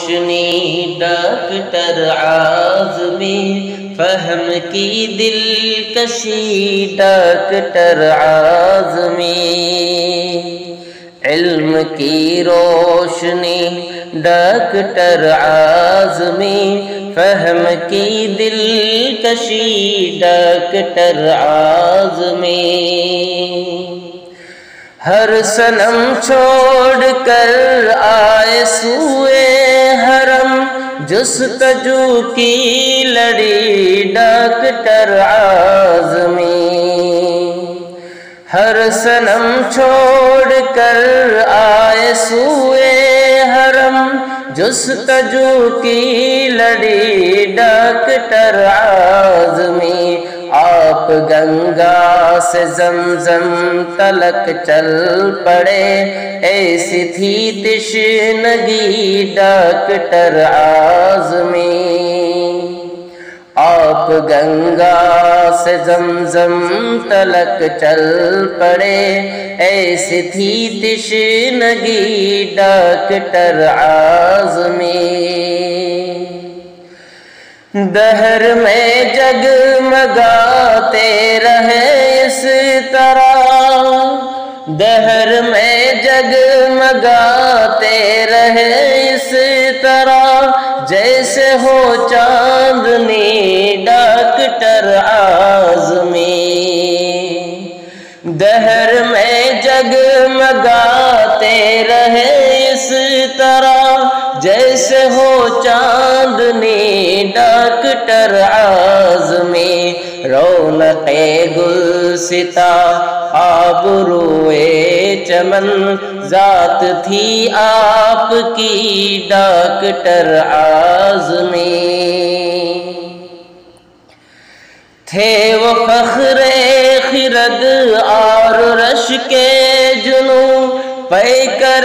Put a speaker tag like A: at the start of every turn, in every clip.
A: روشنی ڈاکٹر عازمی، فہم کی دلکشی ڈاکٹر عازمی، علم کی روشنی ڈاکٹر عازمی، فہم کی دلکشی ڈاکٹر عازمی، ہر صنم چھوڑ کر آئے سوئے حرم، جستجو کی لڑی ڈاکٹر عازمی، ہر صنم چھوڑ کر آئے سوئے حرم، جستجو کی لڑی ڈاکٹر عازمی، آپ گنگا سے زمزم تلک چل پڑے، ایسی تھی تشنگی ڈاکٹر عازمی، آپ گنگا سے زمزم تلک چل پڑے، ایسی تھی تشنگی ڈاکٹر عازمی، دہر میں جگمگاتے رہے اس طرح، دہر میں جگمگاتے رہے اس طرح، جیسے ہو چاندنی ڈاکٹر عازمی، دہر میں جگمگاتے رہے اس طرح، جیسے ہو چاندنی ڈاکٹر عازمی، رونق گلستہ آبروئے چمن، ذات تھی آپ کی ڈاکٹر عازمی، تھے وہ فخر خرد اور رشک جنوں، پیکر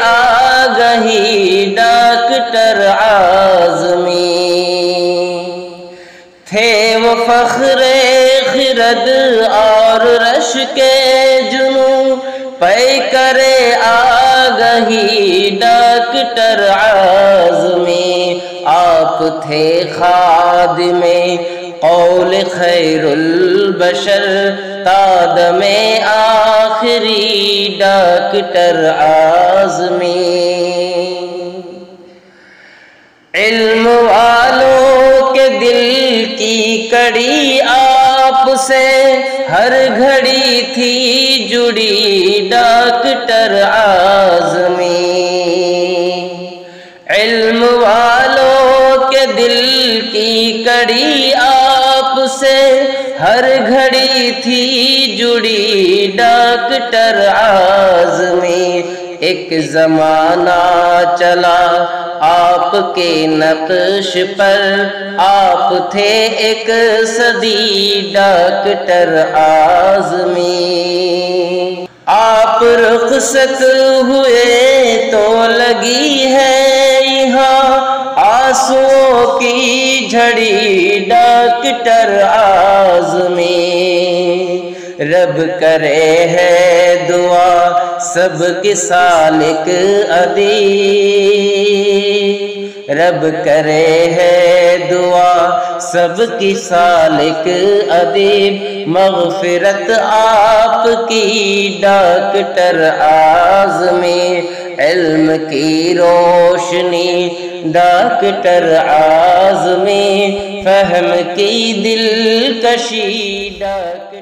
A: آگہی ڈاکٹر عازمی، تھے وہ فخر خرد اور رشک جنوں، پیکر آگہی ڈاکٹر عازمی، آپ تھے خادم قول خیر البشر، تادم آخری ڈاکٹر عازمی، علم والوں کے دل کی کڑی آپ سے ہر گھڑی تھی جڑی ڈاکٹر عازمی، علم والوں کے دل کی کڑی آپ سے ہر گھڑی تھی جڑی ڈاکٹر عازمی، ایک زمانہ چلا آپ کے نقش پر، آپ تھے ایک صدی ڈاکٹر عازمی، آپ رخصت ہوئے تو لگی ہے یہاں آنسوؤں کی جھڑی ڈاکٹر عازمی، رب کرے ہے دعا سب کے سالک ادیب، رب کرے ہے دعا سب کی سالک ادیب، مغفرت آپ کی ڈاکٹر عازمی، علم کی روشنی ڈاکٹر عازمی، فہم کی دلکشی ڈاکٹر